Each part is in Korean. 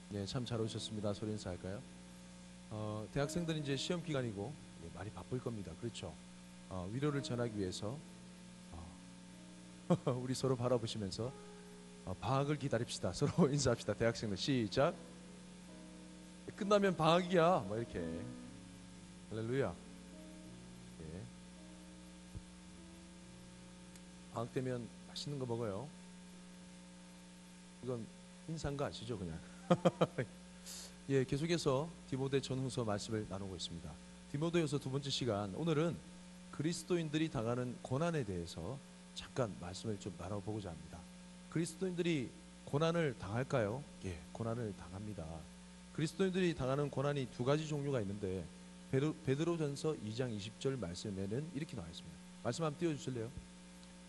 네, 참 잘 오셨습니다. 소리 인사할까요? 대학생들은 이제 시험 기간이고 많이 바쁠 겁니다. 그렇죠? 위로를 전하기 위해서 우리 서로 바라보시면서 방학을 기다립시다. 서로 인사합시다. 대학생들 시작. 끝나면 방학이야. 뭐 이렇게. 할렐루야. 예. 방학 되면 맛있는 거 먹어요. 이건 인사한 거 아시죠, 그냥? 예, 계속해서 디모데 전후서 말씀을 나누고 있습니다. 디모데후서 두 번째 시간, 오늘은 그리스도인들이 당하는 고난에 대해서 잠깐 말씀을 좀 나눠보고자 합니다. 그리스도인들이 고난을 당할까요? 예, 고난을 당합니다. 그리스도인들이 당하는 고난이 두 가지 종류가 있는데 베드로전서 2장 20절 말씀에는 이렇게 나와 있습니다. 말씀 한번 띄워주실래요?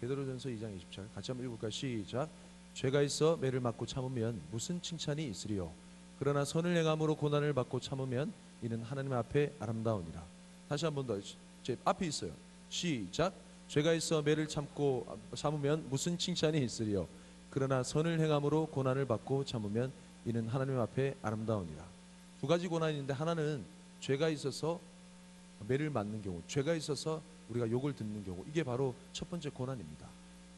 베드로전서 2장 20절 같이 한번 읽어볼까요? 시작. 죄가 있어 매를 맞고 참으면 무슨 칭찬이 있으리요? 그러나 선을 행함으로 고난을 받고 참으면 이는 하나님 앞에 아름다우니라. 다시 한 번 더, 제 앞에 있어요. 시작. 죄가 있어 매를 참으면 무슨 칭찬이 있으리요? 그러나 선을 행함으로 고난을 받고 참으면 이는 하나님 앞에 아름다우니라. 두 가지 고난이 있는데, 하나는 죄가 있어서 매를 맞는 경우, 죄가 있어서 우리가 욕을 듣는 경우, 이게 바로 첫 번째 고난입니다.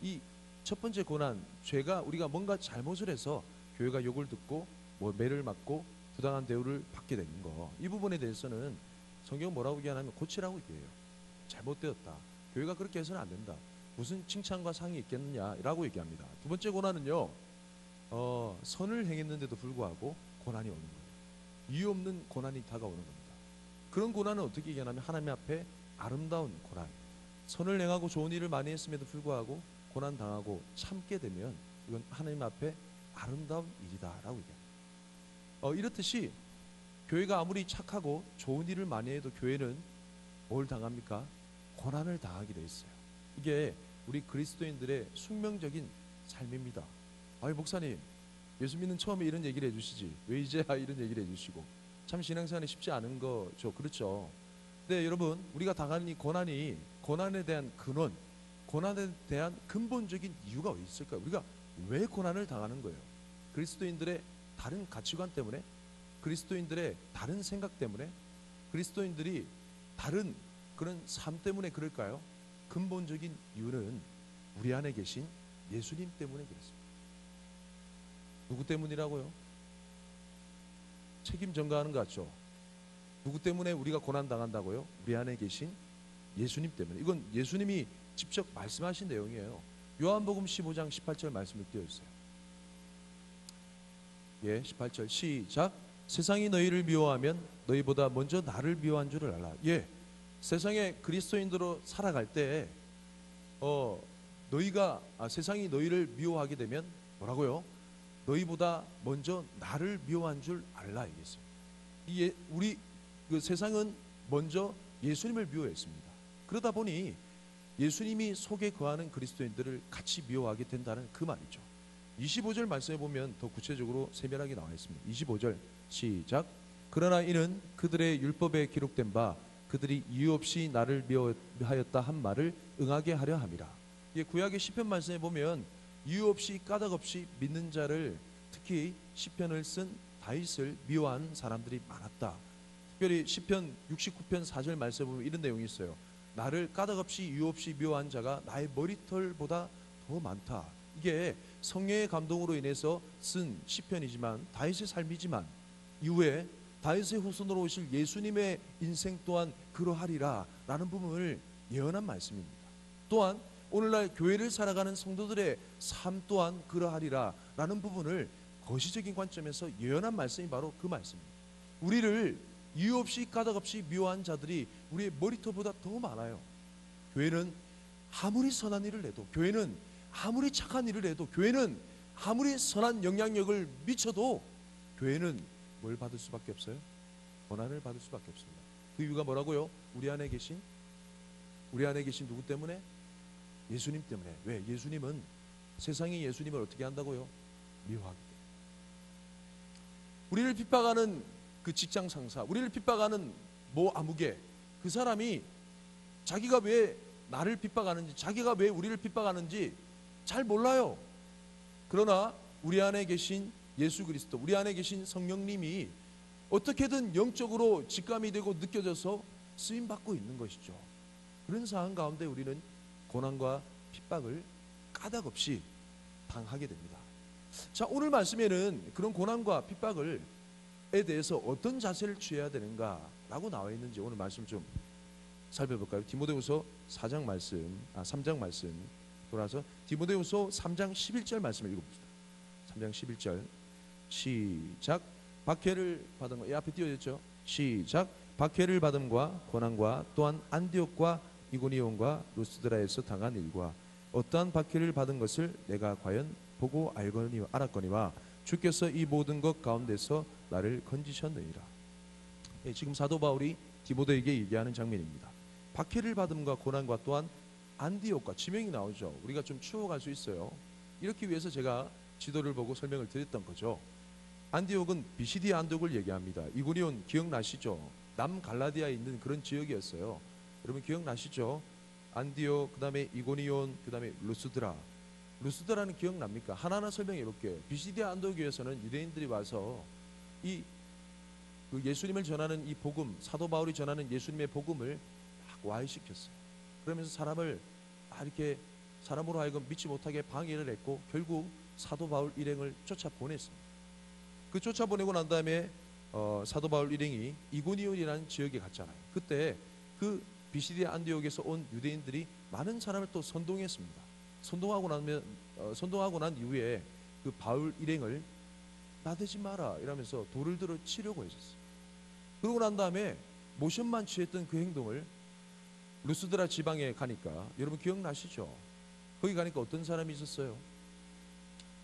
이 첫 번째 고난, 죄가 우리가 뭔가 잘못을 해서 교회가 욕을 듣고 매를 맞고 부당한 대우를 받게 되는 거, 이 부분에 대해서는 성경 뭐라고 얘기하냐면 고치라고 얘기해요. 잘못되었다. 교회가 그렇게 해서는 안 된다. 무슨 칭찬과 상이 있겠느냐라고 얘기합니다. 두 번째 고난은요, 선을 행했는데도 불구하고 고난이 오는 거예요. 이유 없는 고난이 다가오는 겁니다. 그런 고난은 어떻게 얘기하냐면 하나님 앞에 아름다운 고난. 선을 행하고 좋은 일을 많이 했음에도 불구하고 고난 당하고 참게 되면 이건 하나님 앞에 아름다운 일이다라고 얘기합니다. 이렇듯이 교회가 아무리 착하고 좋은 일을 많이 해도 교회는 뭘 당합니까? 고난을 당하게 돼 있어요. 이게 우리 그리스도인들의 숙명적인 삶입니다. 아니 목사님, 예수 믿는 처음에 이런 얘기를 해주시지 왜 이제야 이런 얘기를 해주시고, 참 신앙생활이 쉽지 않은 거죠. 그렇죠. 근데 여러분, 우리가 당하는 이 고난이, 고난에 대한 근원, 고난에 대한 근본적인 이유가 어디 있을까요? 우리가 왜 고난을 당하는 거예요? 그리스도인들의 다른 가치관 때문에? 그리스도인들의 다른 생각 때문에? 그리스도인들이 다른 그런 삶 때문에 그럴까요? 근본적인 이유는 우리 안에 계신 예수님 때문에 그렇습니다. 누구 때문이라고요? 책임 전가하는 것 같죠? 누구 때문에 우리가 고난 당한다고요? 우리 안에 계신 예수님 때문에. 이건 예수님이 직접 말씀하신 내용이에요. 요한복음 15장 18절 말씀을 띄워주세요. 예, 18절 시작. 세상이 너희를 미워하면 너희보다 먼저 나를 미워한 줄을 알라. 예, 세상에 그리스도인으로 살아갈 때 세상이 너희를 미워하게 되면 뭐라고요? 너희보다 먼저 나를 미워한 줄 알라 얘기했어요. 우리 그 세상은 먼저 예수님을 미워했습니다. 그러다 보니 예수님이 속에 거하는 그리스도인들을 같이 미워하게 된다는 그 말이죠. 25절 말씀해 보면 더 구체적으로 세밀하게 나와 있습니다. 25절 시작. 그러나 이는 그들의 율법에 기록된 바 그들이 이유 없이 나를 미워하였다 한 말을 응하게 하려 함이라. 구약의 시편 말씀에 보면 이유 없이 까닭 없이 믿는 자를, 특히 시편을 쓴 다윗을 미워한 사람들이 많았다. 특별히 시편 69편 4절 말씀에 보면 이런 내용이 있어요. 나를 까닭 없이 이유 없이 미워한 자가 나의 머리털보다 더 많다. 이게 성령의 감동으로 인해서 쓴 시편이지만, 다윗의 삶이지만, 이후에 다윗의 후손으로 오실 예수님의 인생 또한 그러하리라 라는 부분을 예언한 말씀입니다. 또한 오늘날 교회를 살아가는 성도들의 삶 또한 그러하리라 라는 부분을 거시적인 관점에서 예언한 말씀이 바로 그 말씀입니다. 우리를 이유 없이 까닭 없이 미워한 자들이 우리의 머리털보다 더 많아요. 교회는 아무리 선한 일을 해도, 교회는 아무리 착한 일을 해도, 교회는 아무리 선한 영향력을 미쳐도 교회는 뭘 받을 수밖에 없어요? 고난을 받을 수밖에 없습니다. 그 이유가 뭐라고요? 우리 안에 계신 누구 때문에? 예수님 때문에. 왜? 예수님은, 세상이 예수님을 어떻게 한다고요? 미워하기 때문에. 우리를 핍박하는 그 직장 상사, 우리를 핍박하는 아무개, 그 사람이 자기가 왜 나를 핍박하는지, 자기가 왜 우리를 핍박하는지 잘 몰라요. 그러나 우리 안에 계신 예수 그리스도, 우리 안에 계신 성령님이 어떻게든 영적으로 직감이 되고 느껴져서 쓰임받고 있는 것이죠. 그런 상황 가운데 우리는 고난과 핍박을 까닭없이 당하게 됩니다. 자, 오늘 말씀에는 그런 고난과 핍박에 대해서 어떤 자세를 취해야 되는가라고 나와 있는지 오늘 말씀 좀 살펴볼까요? 디모데후서 3장 말씀 돌아서 디모데후서 3장 11절 말씀을 읽어봅시다. 3장 11절 시작. 박해를 받은 것, 이 앞에 띄워졌죠? 시작. 박해를 받음과 고난과 또한 안디옥과 이고니온과 루스드라에서 당한 일과 어떠한 박해를 받은 것을 내가 과연 보고 알았거니와 주께서 이 모든 것 가운데서 나를 건지셨느니라. 지금 사도 바울이 디모데에게 얘기하는 장면입니다. 박해를 받음과 고난과 또한 안디옥과 지명이 나오죠. 우리가 좀 추억할 수 있어요. 이렇게 위해서 제가 지도를 보고 설명을 드렸던 거죠. 안디옥은 비시디아 안디옥을 얘기합니다. 이고니온 기억나시죠? 남갈라디아에 있는 그런 지역이었어요. 여러분 기억나시죠? 안디옥, 그 다음에 이고니온, 그 다음에 루스드라는 기억납니까? 하나하나 설명해 볼게요. 비시디아 안디옥에서는 유대인들이 와서 그 예수님을 전하는 이 복음, 사도 바울이 전하는 예수님의 복음을 막 와해시켰어요. 그러면서 사람을 이렇게 사람으로 하여금 믿지 못하게 방해를 했고 결국 사도 바울 일행을 쫓아보냈습니다. 그 쫓아보내고 난 다음에 사도 바울 일행이 이고니온이라는 지역에 갔잖아요. 그때 그 비시디아 안디옥에서 온 유대인들이 많은 사람을 또 선동했습니다. 선동하고 난 이후에 그 바울 일행을 나대지 마라 이러면서 돌을 들어 치려고 했었어요. 그러고 난 다음에 모션만 취했던 그 행동을 루스드라 지방에 가니까 여러분 기억나시죠? 거기 가니까 어떤 사람이 있었어요?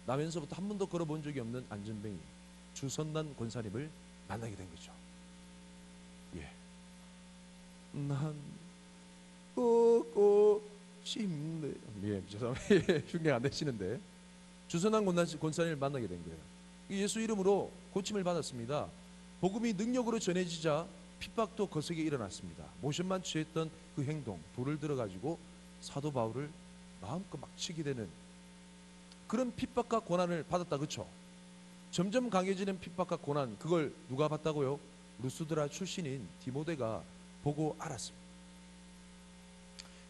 나면서부터 한 번도 걸어본 적이 없는 안전뱅이 주선난 권사님을 만나게 된 거죠. 난 걷고 싶네. 죄송합니다. 흉내 안 내시는데 주선난 권사님을 만나게 된 거예요. 예수 이름으로 고침을 받았습니다. 복음이 능력으로 전해지자 핍박도 거세게 일어났습니다. 모션만 취했던 그 행동, 돌을 들어가지고 사도 바울을 마음껏 막 치게 되는 그런 핍박과 고난을 받았다. 그렇죠? 점점 강해지는 핍박과 고난, 그걸 누가 봤다고요? 루스드라 출신인 디모데가 보고 알았습니다.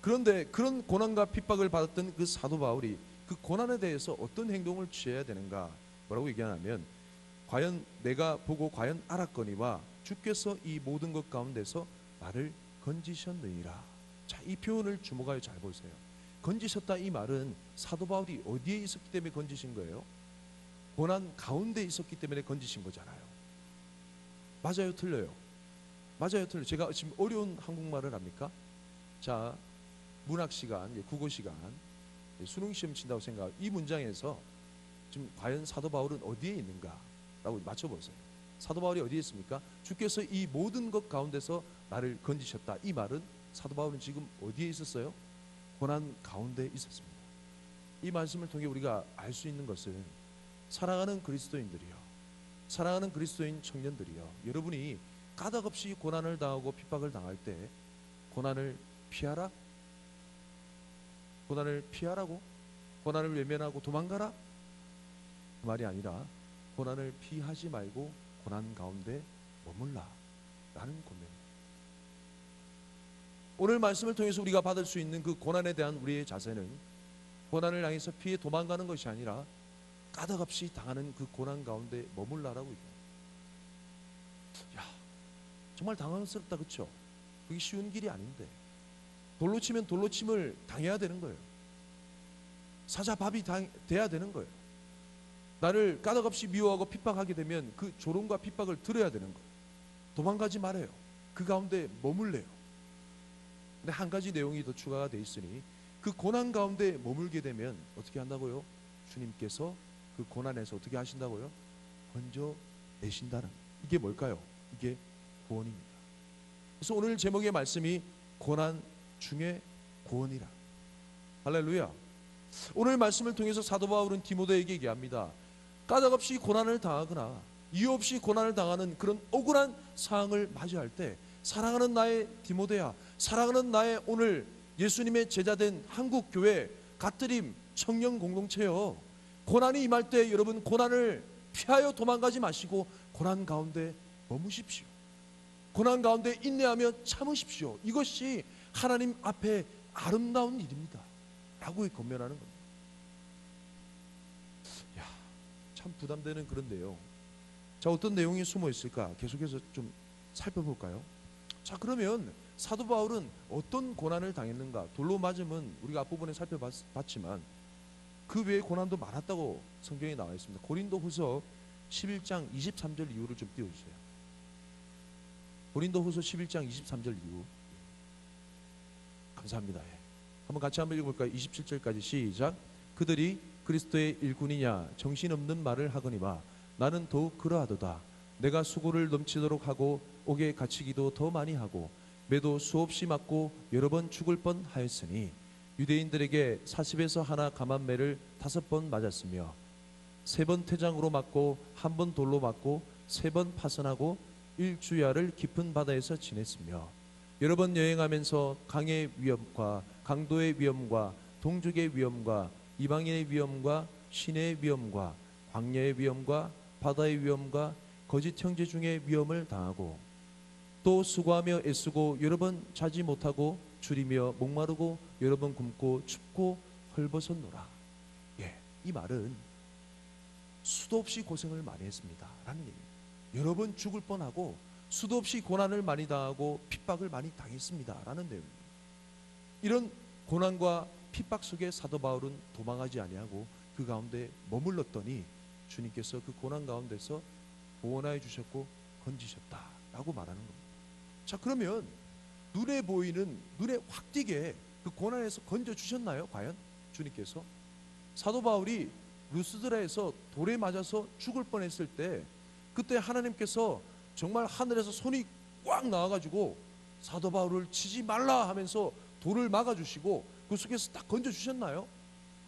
그런데 그런 고난과 핍박을 받았던 그 사도 바울이 그 고난에 대해서 어떤 행동을 취해야 되는가? 뭐라고 얘기하냐면 과연 내가 보고 과연 알았거니와 주께서 이 모든 것 가운데서 나를 건지셨느니라. 자, 이 표현을 주목하여 잘 보세요. 건지셨다 이 말은 사도 바울이 어디에 있었기 때문에 건지신 거예요? 고난 가운데 있었기 때문에 건지신 거잖아요. 맞아요, 틀려요? 맞아요, 틀려요? 제가 지금 어려운 한국말을 합니까? 자, 문학 시간, 국어 시간, 수능 시험 친다고 생각하고 이 문장에서 지금 과연 사도 바울은 어디에 있는가라고 맞춰보세요. 사도 바울이 어디에 있습니까? 주께서 이 모든 것 가운데서 나를 건지셨다. 이 말은 사도 바울은 지금 어디에 있었어요? 고난 가운데 있었습니다. 이 말씀을 통해 우리가 알 수 있는 것은 사랑하는 그리스도인들이요, 사랑하는 그리스도인 청년들이요, 여러분이 까닭없이 고난을 당하고 핍박을 당할 때 고난을 피하라? 고난을 피하라고? 고난을 외면하고 도망가라? 그 말이 아니라 고난을 피하지 말고 고난 가운데 머물라 라는 권면입니다. 오늘 말씀을 통해서 우리가 받을 수 있는 그 고난에 대한 우리의 자세는 고난을 향해서 피해 도망가는 것이 아니라 까닭없이 당하는 그 고난 가운데 머물라라고 얘기합니다. 야, 정말 당황스럽다, 그렇죠? 그게 쉬운 길이 아닌데 돌로 치면 돌로 침을 당해야 되는 거예요. 사자밥이 돼야 되는 거예요. 나를 까닭없이 미워하고 핍박하게 되면 그 조롱과 핍박을 들어야 되는 거예요. 도망가지 말아요. 그 가운데 머물래요. 근데 한 가지 내용이 더 추가가 돼 있으니 그 고난 가운데 머물게 되면 어떻게 한다고요? 주님께서 그 고난에서 어떻게 하신다고요? 건져내신다는, 이게 뭘까요? 이게 구원입니다. 그래서 오늘 제목의 말씀이 고난 중에 구원이라. 할렐루야. 오늘 말씀을 통해서 사도 바울은 디모데에게 얘기합니다. 까닭없이 고난을 당하거나 이유 없이 고난을 당하는 그런 억울한 상황을 맞이할 때 사랑하는 나의 디모데야, 사랑하는 나의 오늘 예수님의 제자된 한국교회 갓드림 청년 공동체요, 고난이 임할 때 여러분 고난을 피하여 도망가지 마시고 고난 가운데 머무십시오. 고난 가운데 인내하며 참으십시오. 이것이 하나님 앞에 아름다운 일입니다 라고 권면하는 겁니다. 야, 참 부담되는 그런데요. 자, 어떤 내용이 숨어 있을까? 계속해서 좀 살펴볼까요? 자, 그러면 사도 바울은 어떤 고난을 당했는가? 돌로 맞으면 우리가 앞부분에 살펴봤지만 그 외에 고난도 많았다고 성경에 나와 있습니다. 고린도후서 11장 23절 이후를 좀 띄워주세요. 고린도후서 11장 23절 이후. 감사합니다. 예. 한번 같이 한번 읽어볼까요? 27절까지 시작. 그들이 그리스도의 일꾼이냐 정신없는 말을 하거니와 나는 더욱 그러하도다. 내가 수고를 넘치도록 하고 옥에 갇히기도 더 많이 하고 매도 수없이 맞고 여러 번 죽을 뻔하였으니 유대인들에게 40에서 하나 감한매를 5번 맞았으며 3번 퇴장으로 맞고 1번 돌로 맞고 3번 파선하고 1주야를 깊은 바다에서 지냈으며 여러 번 여행하면서 강의 위험과 강도의 위험과 동족의 위험과 이방인의 위험과 시내의 위험과 광야의 위험과 바다의 위험과 거짓 형제 중의 위험을 당하고 또 수고하며 애쓰고 여러 번 자지 못하고 줄이며 목마르고 여러 번 굶고 춥고 헐벗었노라. 예, 이 말은 수도 없이 고생을 많이 했습니다 라는 얘기입니다. 여러 번 죽을 뻔하고 수도 없이 고난을 많이 당하고 핍박을 많이 당했습니다 라는 내용입니다. 이런 고난과 핍박 속에 사도 바울은 도망하지 아니하고 그 가운데 머물렀더니 주님께서 그 고난 가운데서 구원하여 주셨고 건지셨다라고 말하는 겁니다. 자, 그러면 눈에 보이는, 눈에 확 띄게 그 고난에서 건져 주셨나요? 과연 주님께서? 사도 바울이 루스드라에서 돌에 맞아서 죽을 뻔했을 때 그때 하나님께서 정말 하늘에서 손이 꽉 나와가지고 사도 바울을 치지 말라 하면서 돌을 막아주시고 그 속에서 딱 건져주셨나요?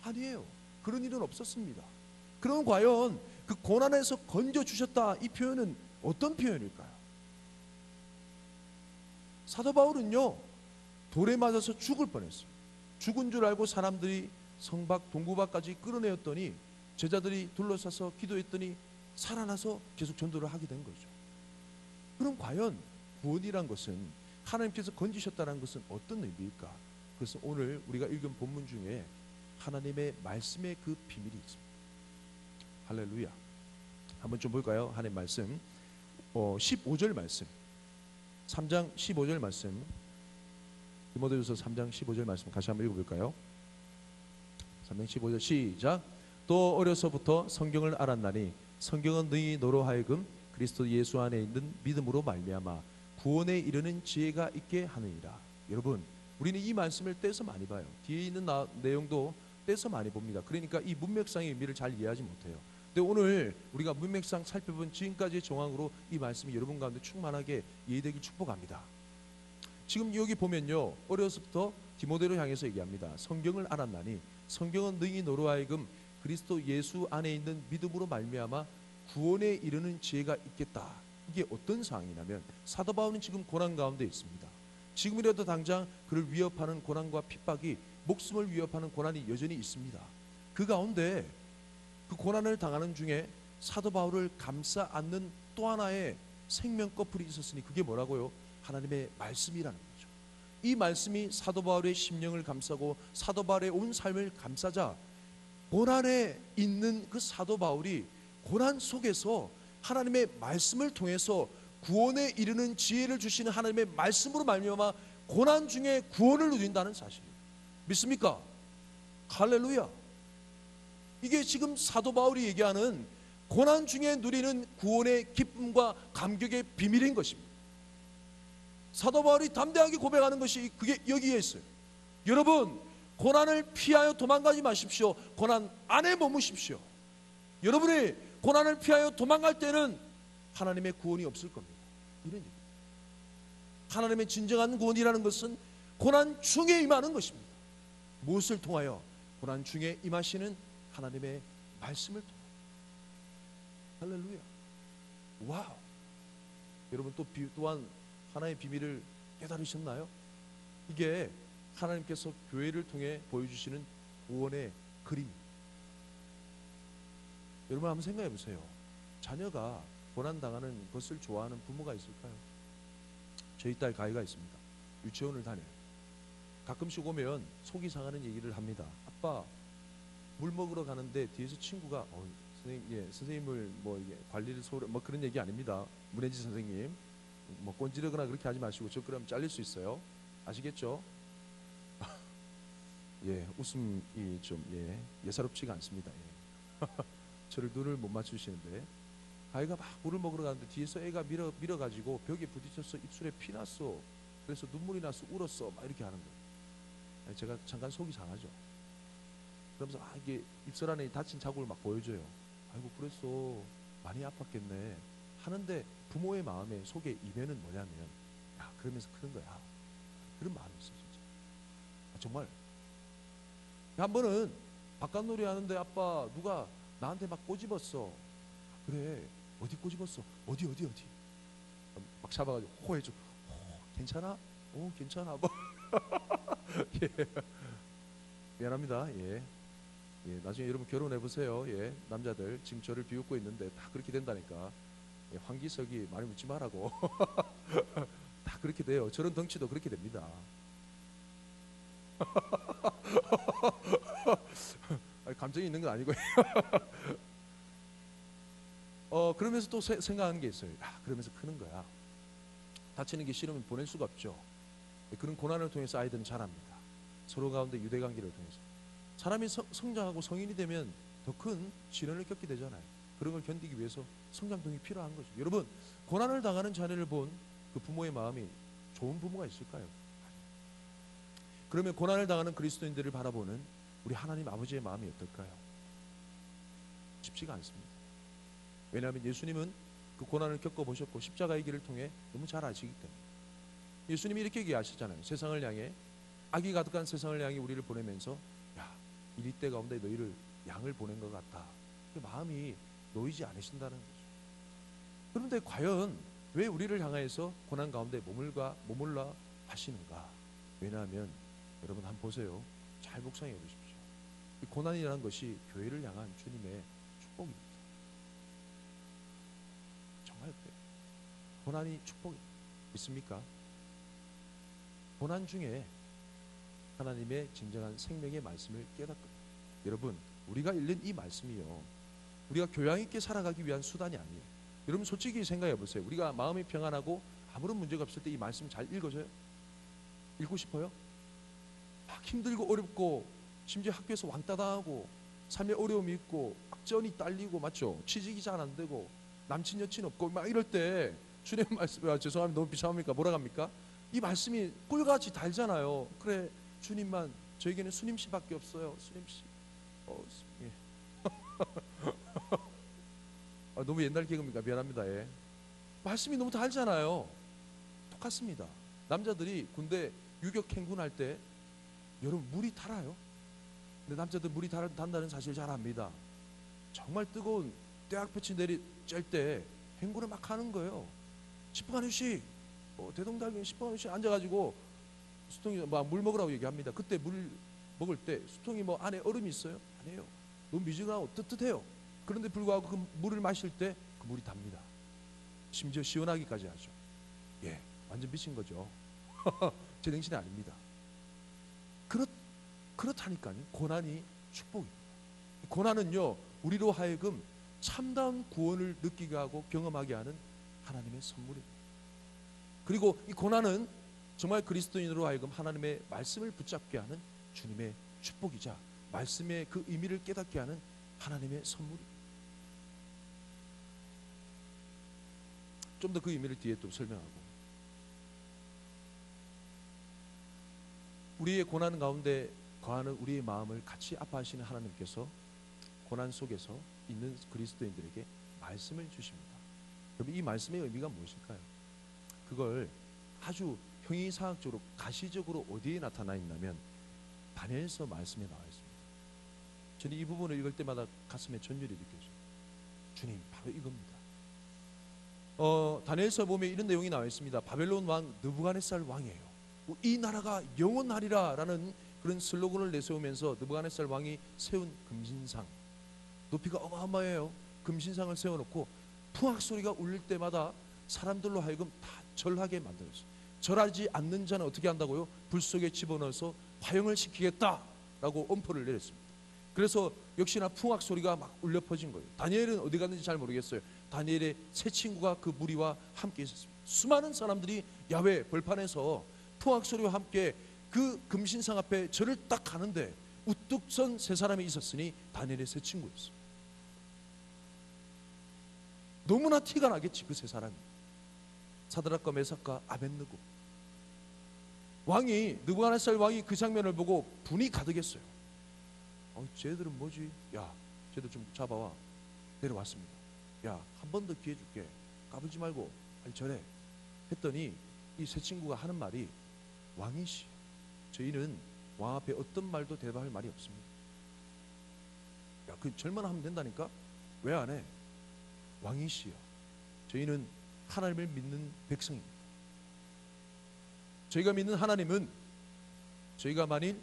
아니에요. 그런 일은 없었습니다. 그럼 과연 그 고난에서 건져주셨다, 이 표현은 어떤 표현일까요? 사도 바울은요, 돌에 맞아서 죽을 뻔했어요. 죽은 줄 알고 사람들이 성박 동구박까지 끌어내었더니 제자들이 둘러싸서 기도했더니 살아나서 계속 전도를 하게 된 거죠. 그럼 과연 구원이란 것은, 하나님께서 건지셨다는 것은 어떤 의미일까? 그래서 오늘 우리가 읽은 본문 중에 하나님의 말씀의 그 비밀이 있습니다. 할렐루야. 한번 좀 볼까요? 하나님 말씀 15절 말씀, 3장 15절 말씀, 디모데후서 3장 15절 말씀 같이 한번 읽어볼까요? 3장 15절 시작. 또 어려서부터 성경을 알았나니 성경은 너로 하여금 그리스도 예수 안에 있는 믿음으로 말미암아 구원에 이르는 지혜가 있게 하느니라. 여러분, 우리는 이 말씀을 떼서 많이 봐요. 뒤에 있는 내용도 떼서 많이 봅니다. 그러니까 이 문맥상의 의미를 잘 이해하지 못해요. 근데 오늘 우리가 문맥상 살펴본 지금까지의 정황으로 이 말씀이 여러분 가운데 충만하게 이해되길 축복합니다. 지금 여기 보면요, 어려서부터 디모데를 향해서 얘기합니다. 성경을 알았나니 성경은 너로 하여금 그리스도 예수 안에 있는 믿음으로 말미암아 구원에 이르는 지혜가 있겠다. 이게 어떤 상황이냐면, 사도 바울은 지금 고난 가운데 있습니다. 지금이라도 당장 그를 위협하는 고난과 핍박이, 목숨을 위협하는 고난이 여전히 있습니다. 그 가운데 그 고난을 당하는 중에 사도 바울을 감싸 안는 또 하나의 생명 꺼풀이 있었으니 그게 뭐라고요? 하나님의 말씀이라는 거죠. 이 말씀이 사도 바울의 심령을 감싸고 사도 바울의 온 삶을 감싸자 고난에 있는 그 사도 바울이 고난 속에서 하나님의 말씀을 통해서 구원에 이르는 지혜를 주시는 하나님의 말씀으로 말미암아 고난 중에 구원을 누린다는 사실입니다. 믿습니까? 할렐루야. 이게 지금 사도 바울이 얘기하는 고난 중에 누리는 구원의 기쁨과 감격의 비밀인 것입니다. 사도 바울이 담대하게 고백하는 것이 그게 여기에 있어요. 여러분, 고난을 피하여 도망가지 마십시오. 고난 안에 머무십시오. 여러분이 고난을 피하여 도망갈 때는 하나님의 구원이 없을 겁니다. 이런 얘기. 하나님의 진정한 구원이라는 것은 고난 중에 임하는 것입니다. 무엇을 통하여? 고난 중에 임하시는 하나님의 말씀을 통하여. 할렐루야. 와우. 여러분 또한 하나의 비밀을 깨달으셨나요? 이게 하나님께서 교회를 통해 보여주시는 구원의 그림. 여러분 한번 생각해 보세요. 자녀가 고난당하는 것을 좋아하는 부모가 있을까요? 저희 딸 가희가 있습니다. 유치원을 다녀요. 가끔씩 오면 속이 상하는 얘기를 합니다. 아빠, 물 먹으러 가는데 뒤에서 친구가 선생님, 예, 선생님을 뭐 이게 관리를 소홀 뭐 그런 얘기 아닙니다. 문혜지 선생님, 뭐 꼰지르거나 그렇게 하지 마시고 저 그러면 잘릴 수 있어요. 아시겠죠? 예, 웃음이 좀 예사롭지가 않습니다. 예. 저를 눈을 못 맞추시는데 아이가 막 물을 먹으러 가는데 뒤에서 애가 밀어가지고 벽에 부딪혀서 입술에 피 났어. 그래서 눈물이 나서 울었어. 막 이렇게 하는 거예요. 제가 잠깐 속이 상하죠. 그러면서 이게 입술 안에 다친 자국을 막 보여줘요. 아이고 그랬어. 많이 아팠겠네. 하는데 부모의 마음에 속에 이면은 뭐냐면 야 그러면서 그런 거야. 그런 마음이 있어 진짜. 정말 한 번은 바깥놀이 하는데 아빠 누가 나한테 막 꼬집었어. 그래 어디 꼬집었어? 어디 막 잡아가지고 호해줘. 괜찮아? 괜찮아. 뭐. 예. 미안합니다. 예. 나중에 여러분 결혼해 보세요. 예. 남자들 지금 저를 비웃고 있는데 다 그렇게 된다니까. 예. 황기석이 많이 묻지 말라고. 다 그렇게 돼요. 저런 덩치도 그렇게 됩니다. 감정이 있는 건 아니고요. 그러면서 또 생각하는 게 있어요. 그러면서 크는 거야. 다치는 게 싫으면 보낼 수가 없죠. 그런 고난을 통해서 아이들은 자랍니다. 서로 가운데 유대관계를 통해서. 사람이 성장하고 성인이 되면 더 큰 시련을 겪게 되잖아요. 그런 걸 견디기 위해서 성장통이 필요한 거죠. 여러분, 고난을 당하는 자녀를 본 그 부모의 마음이 좋은 부모가 있을까요? 그러면 고난을 당하는 그리스도인들을 바라보는 우리 하나님 아버지의 마음이 어떨까요? 쉽지가 않습니다. 왜냐하면 예수님은 그 고난을 겪어보셨고 십자가의 길을 통해 너무 잘 아시기 때문에. 예수님이 이렇게 얘기하시잖아요. 세상을 향해, 악이 가득한 세상을 향해 우리를 보내면서 야, 이 때 가운데 너희를 양을 보낸 것 같다. 그 마음이 놓이지 않으신다는 거죠. 그런데 과연 왜 우리를 향하여서 고난 가운데 머물라 하시는가? 왜냐하면 여러분 한번 보세요. 잘 묵상해 보십시오. 이 고난이라는 것이 교회를 향한 주님의 축복입니다. 정말 그래요. 고난이 축복이 있습니까? 고난 중에 하나님의 진정한 생명의 말씀을 깨닫거든요. 여러분, 우리가 읽는 이 말씀이요, 우리가 교양 있게 살아가기 위한 수단이 아니에요. 여러분 솔직히 생각해 보세요. 우리가 마음이 평안하고 아무런 문제가 없을 때 이 말씀 잘 읽어져요? 읽고 싶어요? 막 힘들고 어렵고 심지어 학교에서 왕따 당하고 삶에 어려움이 있고 악전이 딸리고 맞죠? 취직이 잘 안 되고 남친 여친 없고 막 이럴 때 주님 말씀, 죄송합니다. 너무 비참합니까? 뭐라 합니까? 이 말씀이 꿀같이 달잖아요. 그래, 주님만, 저에게는 수님씨밖에 없어요. 수님씨. 예. 너무 옛날 개그입니까? 미안합니다. 예. 말씀이 너무 달잖아요. 똑같습니다. 남자들이 군대 유격 행군할 때 여러분 물이 달아요. 근데 남자들 물이 단다는 사실 잘 압니다. 정말 뜨거운 떼약볕이 쬐 때 행군을 막 하는 거예요. 10분 한 후씩 대동달경 10분 한 후씩 앉아가지고 수통이 물 먹으라고 얘기합니다. 그때 물 먹을 때 수통이 안에 얼음이 있어요? 아니에요. 너무 미지근하고 뜨뜻해요. 그런데 불구하고 그 물을 마실 때 그 물이 답니다. 심지어 시원하기까지 하죠. 예, 완전 미친 거죠. 제정신이 아닙니다. 그렇다니까요. 고난이 축복입니다. 고난은요, 우리로 하여금 참다운 구원을 느끼게 하고 경험하게 하는 하나님의 선물입니다. 그리고 이 고난은 정말 그리스도인으로 하여금 하나님의 말씀을 붙잡게 하는 주님의 축복이자 말씀의 그 의미를 깨닫게 하는 하나님의 선물입니다. 좀 더 그 의미를 뒤에 또 설명하고, 우리의 고난 가운데 거하는 우리의 마음을 같이 아파하시는 하나님께서 고난 속에서 있는 그리스도인들에게 말씀을 주십니다. 그럼 이 말씀의 의미가 무엇일까요? 그걸 아주 형이상학적으로 가시적으로 어디에 나타나 있냐면 다니엘서 말씀에 나와 있습니다. 저는 이 부분을 읽을 때마다 가슴에 전율이 느껴져요. 주님, 바로 이겁니다. 다니엘서 보면 이런 내용이 나와 있습니다. 바벨론 왕 느부갓네살 왕이에요. 이 나라가 영원하리라 라는 그런 슬로건을 내세우면서 느부갓네살 왕이 세운 금신상, 높이가 어마어마해요. 금신상을 세워놓고 풍악 소리가 울릴 때마다 사람들로 하여금 다 절하게 만들었어요. 절하지 않는 자는 어떻게 한다고요? 불 속에 집어넣어서 화형을 시키겠다라고 엄포를 내렸습니다. 그래서 역시나 풍악 소리가 막 울려 퍼진 거예요. 다니엘은 어디 갔는지 잘 모르겠어요. 다니엘의 세 친구가 그 무리와 함께 있었습니다. 수많은 사람들이 야외 벌판에서 풍악 소리와 함께 그 금신상 앞에 절을 딱 가는데 우뚝 선 세 사람이 있었으니 다니엘의 세 친구였어요. 너무나 티가 나겠지. 그 세 사람이 사드락과 메삭과 아벳느고. 왕이 느부갓네살 왕이 그 장면을 보고 분이 가득했어요. 쟤들은 뭐지? 야, 쟤들 좀 잡아와. 내려왔습니다. 야, 한 번 더 기회 줄게. 까불지 말고 빨리 절해. 했더니 이 세 친구가 하는 말이, 왕이시, 저희는 왕 앞에 어떤 말도 대답할 말이 없습니다. 야, 그 절만 하면 된다니까? 왜 안 해? 왕이시여, 저희는 하나님을 믿는 백성입니다. 저희가 믿는 하나님은 저희가 만일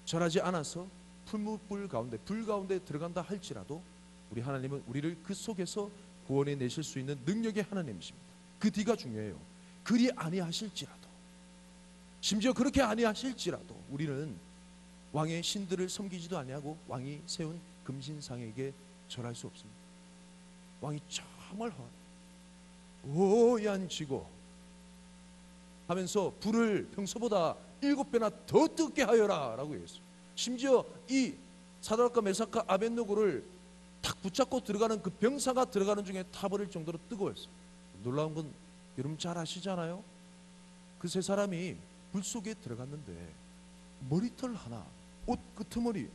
절하지 않아서 풀무불 가운데, 불 가운데 들어간다 할지라도 우리 하나님은 우리를 그 속에서 구원해 내실 수 있는 능력의 하나님이십니다. 그 뒤가 중요해요. 그리 아니하실지라도, 심지어 그렇게 아니하실지라도 우리는 왕의 신들을 섬기지도 아니하고 왕이 세운 금신상에게 절할 수 없습니다. 왕이 정말 오얀지고 하면서 불을 평소보다 7배나 더 뜨겁게 하여라 라고 했어요. 심지어 이 사드락과 메삭과 아벳느고를 탁 붙잡고 들어가는 그 병사가 들어가는 중에 타버릴 정도로 뜨거웠어요. 놀라운 건 여러분 잘 아시잖아요. 그 세 사람이 불 속에 들어갔는데 머리털 하나, 옷 끄트머리,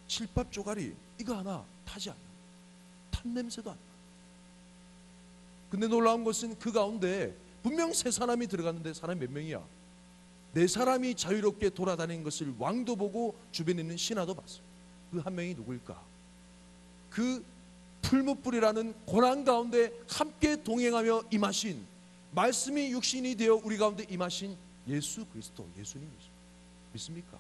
칠밥 조가리 이거 하나 타지 않는, 탄 냄새도 안 나. 근데 놀라운 것은 그 가운데 분명 세 사람이 들어갔는데 사람이 몇 명이야? 네 사람이 자유롭게 돌아다니는 것을 왕도 보고 주변에 있는 신하도 봤어요. 그 한 명이 누구일까? 그 풀무불이라는 고난 가운데 함께 동행하며 임하신, 말씀이 육신이 되어 우리 가운데 임하신 예수 그리스도, 예수님이십니다. 믿습니까?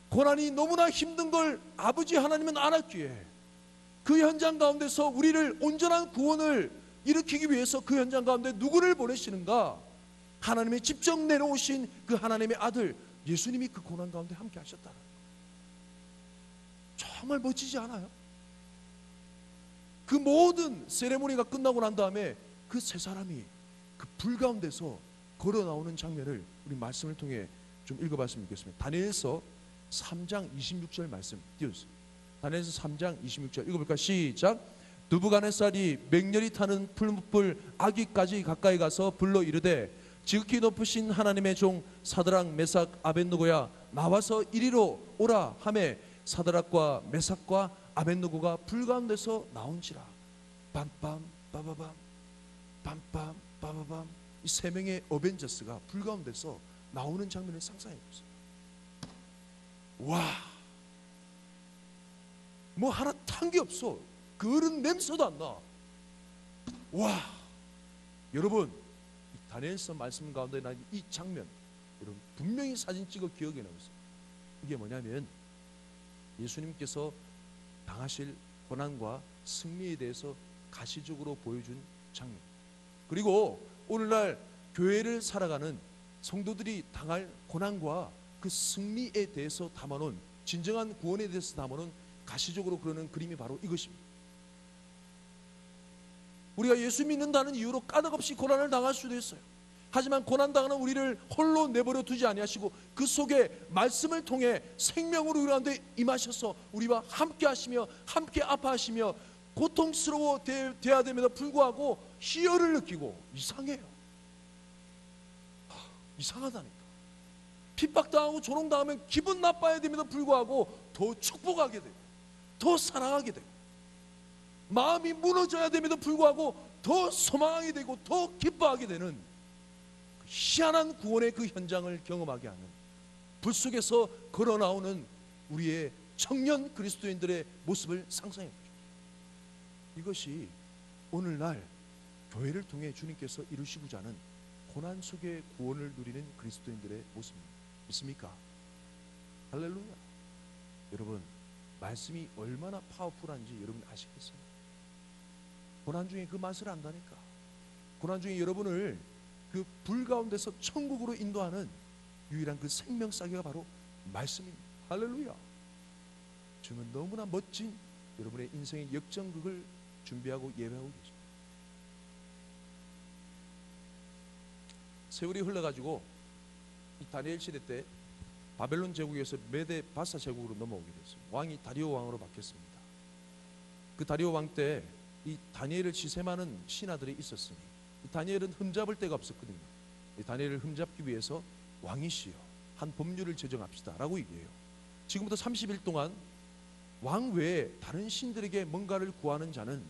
고난이 너무나 힘든 걸 아버지 하나님은 알았기에 그 현장 가운데서 우리를 온전한 구원을 일으키기 위해서 그 현장 가운데 누구를 보내시는가? 하나님의 직접 내려오신 그 하나님의 아들 예수님이 그 고난 가운데 함께 하셨다. 정말 멋지지 않아요? 그 모든 세레모니가 끝나고 난 다음에 그 세 사람이 그 불 가운데서 걸어 나오는 장면을 우리 말씀을 통해 좀 읽어봤으면 좋겠습니다. 다니엘서 3장 26절 말씀 띄워주세요. 다니엘서 3장 26절 읽어볼까? 시작. 느부갓네살이 맹렬히 타는 풀무불 아기까지 가까이 가서 불러 이르되, 지극히 높으신 하나님의 종 사드락 메삭 아벳느고야, 나와서 이리로 오라 하매 사드락과 메삭과 아벳느고가 불 가운데서 나온지라. 빰빰 빠바밤 빰빰 빠바밤. 이 세 명의 어벤져스가 불 가운데서 나오는 장면을 상상해 보세요. 와, 뭐 하나 탄 게 없어. 그런 냄새도 안 나. 와, 여러분, 다니엘서 말씀 가운데 난 이 장면, 여러분 분명히 사진 찍어 기억에 남으세요. 이게 뭐냐면 예수님께서 당하실 고난과 승리에 대해서 가시적으로 보여준 장면, 그리고 오늘날 교회를 살아가는 성도들이 당할 고난과 그 승리에 대해서 담아놓은, 진정한 구원에 대해서 담아놓은 가시적으로 그러는 그림이 바로 이것입니다. 우리가 예수 믿는다는 이유로 까닭없이 고난을 당할 수도 있어요. 하지만 고난당하는 우리를 홀로 내버려 두지 아니하시고 그 속에 말씀을 통해 생명으로 우리 가운데 임하셔서 우리와 함께 하시며 함께 아파하시며 고통스러워 돼야 됨에도 불구하고 희열을 느끼고, 이상해요. 이상하다니까. 핍박당하고 조롱당하면 기분 나빠야 됨에도 불구하고 더 축복하게 돼요. 더 사랑하게 돼요. 마음이 무너져야 됨에도 불구하고 더 소망하게 되고 더 기뻐하게 되는 희한한 구원의 그 현장을 경험하게 하는, 불 속에서 걸어 나오는 우리의 청년 그리스도인들의 모습을 상상해 보십시오. 이것이 오늘날 교회를 통해 주님께서 이루시고자 하는 고난 속의 구원을 누리는 그리스도인들의 모습입니다. 믿습니까? 할렐루야. 여러분, 말씀이 얼마나 파워풀한지 여러분 아시겠어요? 고난 중에 그 맛을 안다니까. 고난 중에 여러분을 그 불 가운데서 천국으로 인도하는 유일한 그 생명싸개가 바로 말씀입니다. 할렐루야. 주는 너무나 멋진 여러분의 인생의 역전극을 준비하고 예배하고 계십니다. 세월이 흘러가지고 이 다니엘 시대 때 바벨론 제국에서 메데 바사 제국으로 넘어오게 됐어요. 왕이 다리오 왕으로 바뀌었습니다. 그 다리오 왕 때 이 다니엘을 지샘하는 신하들이 있었으니 이 다니엘은 흠잡을 데가 없었거든요. 이 다니엘을 흠잡기 위해서 왕이시여 한 법률을 제정합시다 라고 얘기해요. 지금부터 30일 동안 왕 외에 다른 신들에게 뭔가를 구하는 자는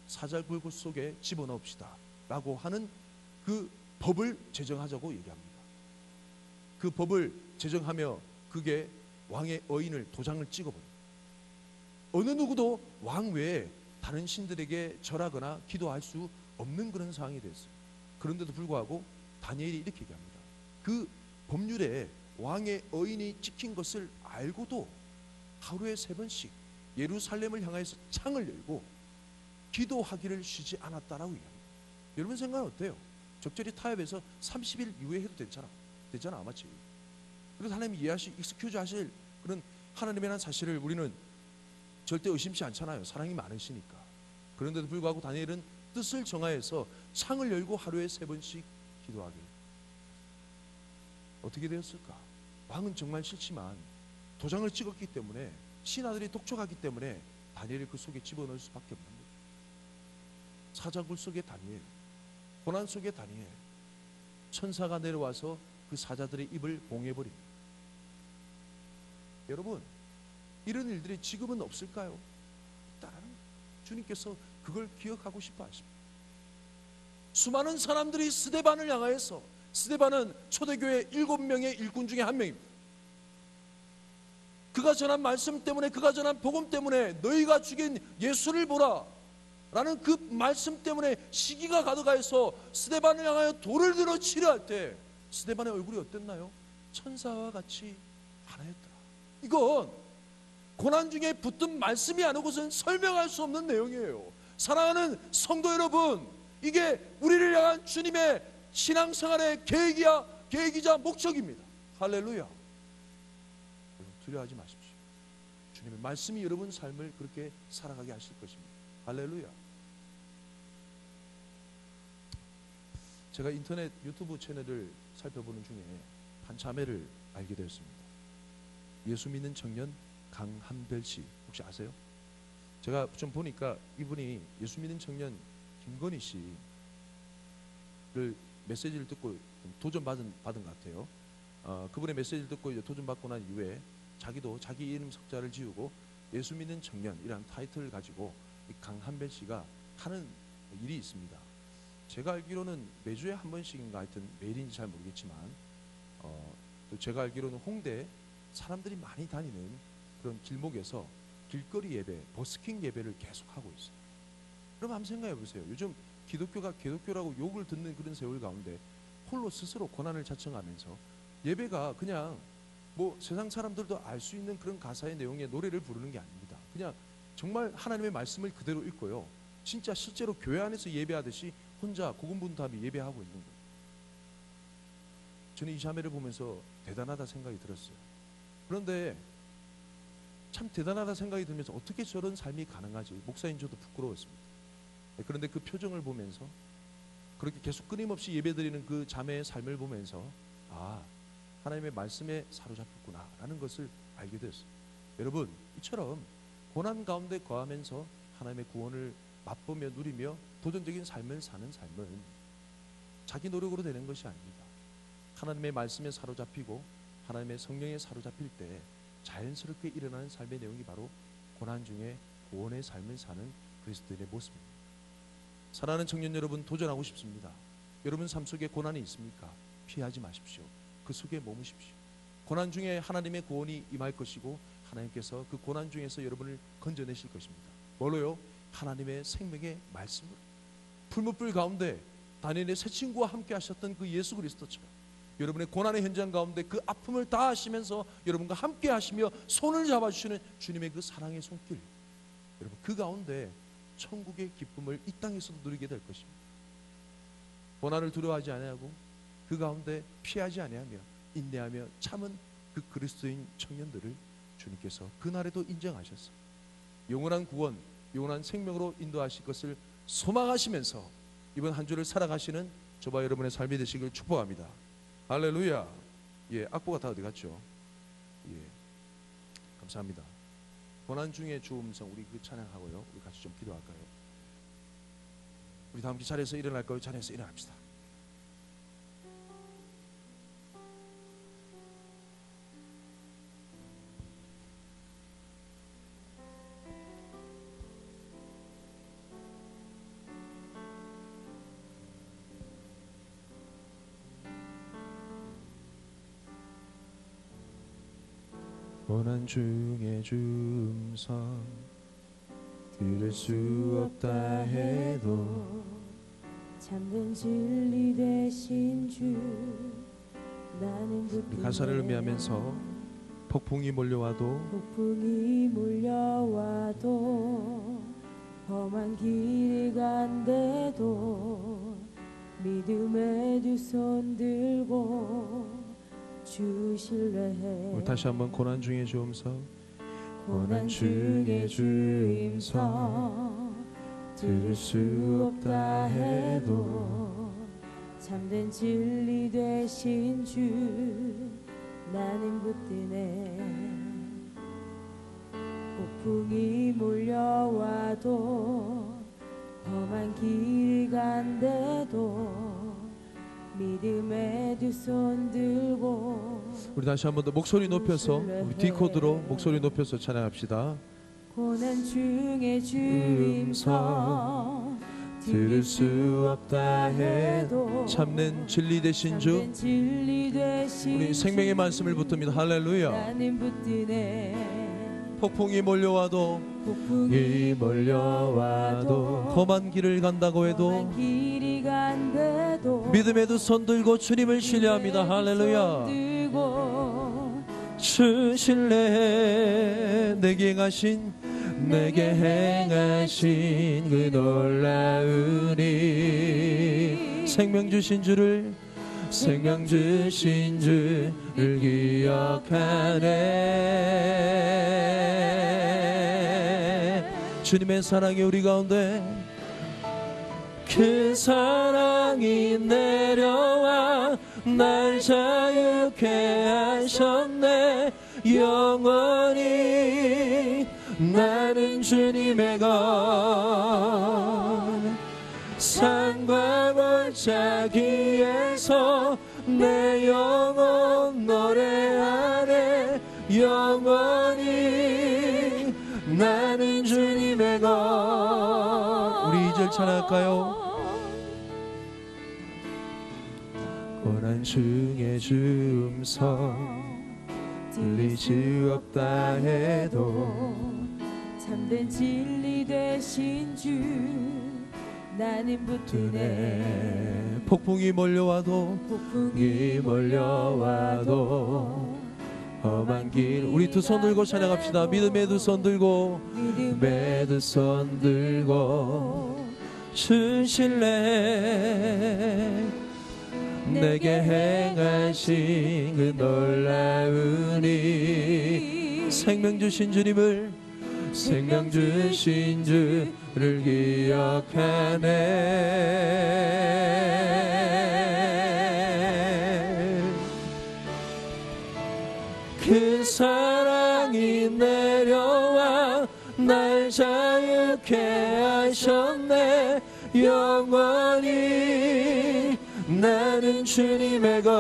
사자굴 속에 집어넣읍시다 라고 하는 그 법을 제정하자고 얘기합니다. 그 법을 제정하며 그게 왕의 어인을 도장을 찍어버려요. 어느 누구도 왕 외에 다른 신들에게 절하거나 기도할 수 없는 그런 상황이 됐어요. 그런데도 불구하고 다니엘이 이렇게 얘기합니다. 그 법률에 왕의 어인이 찍힌 것을 알고도 하루에 3번씩 예루살렘을 향해서 창을 열고 기도하기를 쉬지 않았다라고 얘기합니다. 여러분 생각은 어때요? 적절히 타협해서 30일 이후에 해도 되잖아 맞지? 그래서 하나님이 익스큐즈 하실 그런 하나님이라는 사실을 우리는 절대 의심치 않잖아요. 사랑이 많으시니까. 그런데도 불구하고 다니엘은 뜻을 정하여서 창을 열고 하루에 3번씩 기도하길. 어떻게 되었을까? 왕은 정말 싫지만 도장을 찍었기 때문에 신하들이 독촉하기 때문에 다니엘을 그 속에 집어넣을 수밖에 없는 거죠. 사자굴 속의 다니엘, 고난 속의 다니엘, 천사가 내려와서 그 사자들의 입을 봉해버립니다. 여러분, 이런 일들이 지금은 없을까요? 있다라는 거예요. 주님께서 그걸 기억하고 싶어 하십니다. 수많은 사람들이 스데반을 향하여서, 스데반은 초대교회 7명의 일꾼 중에 한 명입니다. 그가 전한 말씀 때문에, 그가 전한 복음 때문에 너희가 죽인 예수를 보라 라는 그 말씀 때문에 시기가 가득하여서 스데반을 향하여 돌을 들어 치려 할 때 스데반의 얼굴이 어땠나요? 천사와 같이 하나였더라. 이건 고난 중에 붙든 말씀이 아니고서는 설명할 수 없는 내용이에요. 사랑하는 성도 여러분, 이게 우리를 향한 주님의 신앙생활의 계획이자 목적입니다. 할렐루야. 여러분 두려워하지 마십시오. 주님의 말씀이 여러분 삶을 그렇게 살아가게 하실 것입니다. 할렐루야. 제가 인터넷 유튜브 채널을 살펴보는 중에 한 자매를 알게 되었습니다. 예수 믿는 청년 강한별 씨 혹시 아세요? 제가 좀 보니까 이분이 예수 믿는 청년 김건희 씨를 메시지를 듣고 도전받은 것 같아요. 그분의 메시지를 듣고 이제 도전받고 난 이후에 자기도 자기 이름 석자를 지우고 예수 믿는 청년이라는 타이틀을 가지고 이 강한별 씨가 하는 일이 있습니다. 제가 알기로는 매주에 한 번씩인가 하여튼 매일인지 잘 모르겠지만 또 제가 알기로는 홍대 사람들이 많이 다니는 그런 길목에서 길거리 예배, 버스킹 예배를 계속하고 있어요. 그럼 한번 생각해 보세요. 요즘 기독교가 기독교라고 욕을 듣는 그런 세월 가운데 홀로 스스로 고난을 자청하면서 예배가 그냥 뭐 세상 사람들도 알 수 있는 그런 가사의 내용의 노래를 부르는 게 아닙니다. 그냥 정말 하나님의 말씀을 그대로 읽고요. 진짜 실제로 교회 안에서 예배하듯이 혼자 고군분투하며 예배하고 있는 거예요. 저는 이 자매를 보면서 대단하다 생각이 들었어요. 그런데 참 대단하다 생각이 들면서 어떻게 저런 삶이 가능하지? 목사인 저도 부끄러웠습니다. 그런데 그 표정을 보면서 그렇게 계속 끊임없이 예배드리는 그 자매의 삶을 보면서 하나님의 말씀에 사로잡혔구나 라는 것을 알게 되었습니다. 여러분, 이처럼 고난 가운데 거하면서 하나님의 구원을 맛보며 누리며 도전적인 삶을 사는 삶은 자기 노력으로 되는 것이 아닙니다. 하나님의 말씀에 사로잡히고 하나님의 성령에 사로잡힐 때 자연스럽게 일어나는 삶의 내용이 바로 고난 중에 구원의 삶을 사는 그리스도인의 모습입니다. 사랑하는 청년 여러분, 도전하고 싶습니다. 여러분 삶 속에 고난이 있습니까? 피하지 마십시오. 그 속에 머무십시오. 고난 중에 하나님의 구원이 임할 것이고 하나님께서 그 고난 중에서 여러분을 건져내실 것입니다. 뭘로요? 하나님의 생명의 말씀으로. 풀무불 가운데 다니엘의 새 친구와 함께 하셨던 그 예수 그리스도처럼 여러분의 고난의 현장 가운데 그 아픔을 다 하시면서 여러분과 함께 하시며 손을 잡아주시는 주님의 그 사랑의 손길, 여러분 그 가운데 천국의 기쁨을 이 땅에서도 누리게 될 것입니다. 고난을 두려워하지 아니하고 그 가운데 피하지 아니하며 인내하며 참은 그 그리스도인 청년들을 주님께서 그날에도 인정하셨어. 영원한 구원, 영원한 생명으로 인도하실 것을 소망하시면서 이번 한 주를 살아가시는 저와 여러분의 삶이 되시길 축복합니다. 할렐루야. 예, 악보가 다 어디 갔죠? 예, 감사합니다. 고난 중에 주 음성, 우리 그 찬양하고요. 우리 같이 좀 기도할까요? 우리 다 함께 자리에서 일어날까요? 자리에서 일어납시다. 고난 중에 주 음성 들을 수 없다 해도 참된 진리 되신 주 나는 이 가사를 의미하면서 폭풍이 몰려와도 험한 길을 간대도 믿음의 두 손 들고 주 신뢰해. 우리 다시 한번 고난 중에 주 음성, 고난 중에 주 음성 들을 수 없다 해도 참된 진리 되신 주 나는 붙드네. 폭풍이 몰려와도 험한 길 간대도 믿음의 두 손 들고. 우리 다시 한번 더 목소리 높여서 우리 디코드로 목소리 높여서 찬양합시다. 고난 중에 주 음성 들을 수 없다 해도 참된 진리 되신 주 우리 생명의 말씀을 붙듭니다. 할렐루야. 나는 붙드네. 폭풍이 몰려와도 험한 길을 간다고 해도 믿음의 두 손 들고 주님을 신뢰합니다. 할렐루야. 주 신뢰해. 내게 행하신 그 놀라운 일, 생명 주신 주를 기억하네. 주님의 사랑이 우리 가운데, 그 사랑이 내려와 날 자유케 하셨네. 영원히 나는 주님의 것, 산과 골짜기에서 내 영혼 노래하네. 영원히 나는 주님의 것. 우리 2절 찬양할까요? 고난 중에 주 음성 들리지 없다 해도 참된 진리 되신 주 나는 붙드네. 폭풍이 몰려와도 험한 길, 우리 두 손 들고 찬양합시다. 믿음의 두 손 들고 주 신뢰. 내게 행하신 그 놀라운 일, 생명 주신 주를 기억하네. 그 사랑이 내려와 날 자유케 하셨네. 영원히 나는 주님의 것,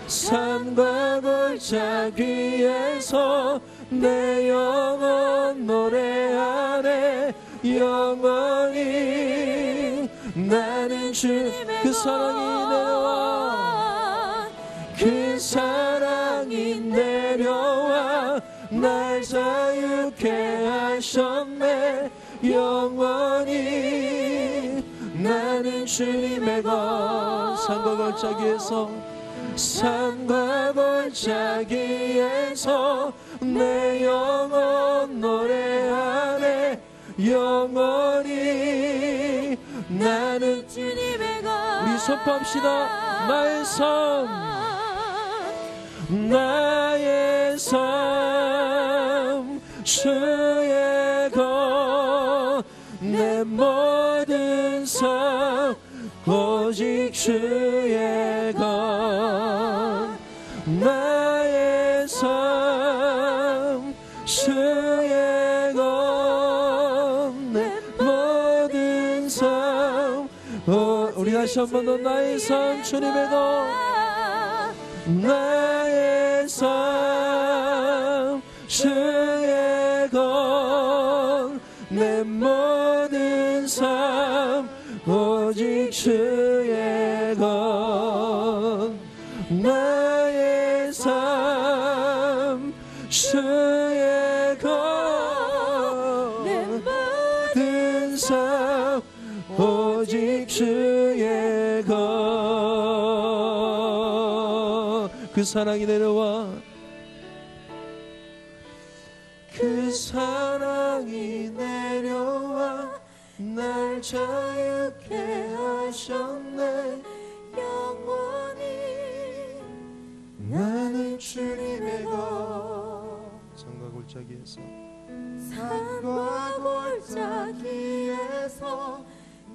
산과 골짜기에서 내 영혼 노래하네. 영원히 나는 주님의 그 사랑이 내려와 날 자유케 하셨네. 영원히 나는 주님의 것, 산과 골짜기에서 내 영혼 노래하네 영원히 나는 주님의 것 우리 선포합시다. 나의 삶 나의 삶 주의 것 내 모든 삶 오직 주의 것 나의 삶 주의 것 내 모든 삶 우리 다시 한 번 더 나의 삶 주님의 것 나의 삶 주의 것 내 모든 삶 오직 주의 것 나의 삶 주의 것 내 모든 삶 오직 주의 것 그 사랑이 내려와 그 사랑이 내려와 날 자유케 하셨네 영원히 나는 주님의 것 산과 골짜기에서 산과 골짜기에서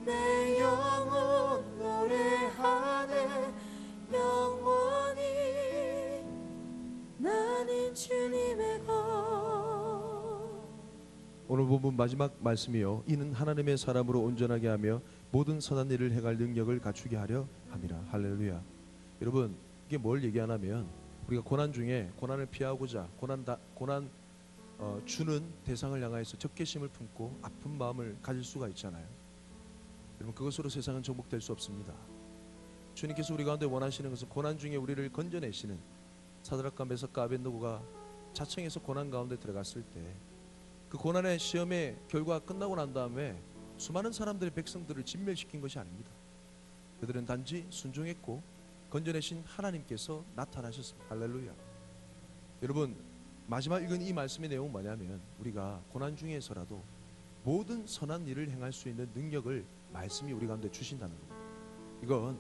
내 영혼 노래하네 영원히 나는 주님의 것 오늘 본문 마지막 말씀이요 이는 하나님의 사람으로 온전하게 하며 모든 선한 일을 행할 능력을 갖추게 하려 함이라. 할렐루야. 여러분 이게 뭘 얘기하냐면 우리가 고난 중에 고난을 피하고자 고난 주는 대상을 향하여서 적개심을 품고 아픈 마음을 가질 수가 있잖아요. 여러분 그것으로 세상은 정복될 수 없습니다. 주님께서 우리 가운데 원하시는 것은 고난 중에 우리를 건져내시는 사드락과 메삭과 아벳느고가 자청해서 고난 가운데 들어갔을 때 그 고난의 시험의 결과가 끝나고 난 다음에 수많은 사람들의 백성들을 진멸시킨 것이 아닙니다. 그들은 단지 순종했고 건져내신 하나님께서 나타나셨습니다. 할렐루야. 여러분 마지막 읽은 이 말씀의 내용은 뭐냐면 우리가 고난 중에서라도 모든 선한 일을 행할 수 있는 능력을 말씀이 우리 가운데 주신다는 겁니다. 이건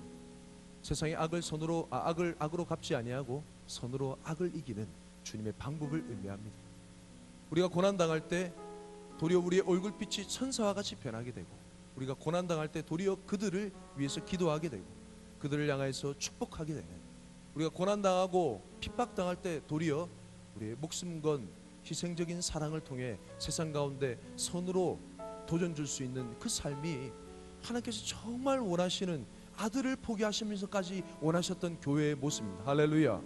세상의 악을 악으로 갚지 아니하고 선으로 악을 이기는 주님의 방법을 의미합니다. 우리가 고난당할 때 도리어 우리의 얼굴빛이 천사와 같이 변하게 되고 우리가 고난당할 때 도리어 그들을 위해서 기도하게 되고 그들을 향해서 축복하게 되는 우리가 고난당하고 핍박당할 때 도리어 우리의 목숨 건 희생적인 사랑을 통해 세상 가운데 선으로 도전 줄 수 있는 그 삶이 하나님께서 정말 원하시는 아들을 포기하시면서까지 원하셨던 교회의 모습입니다. 할렐루야.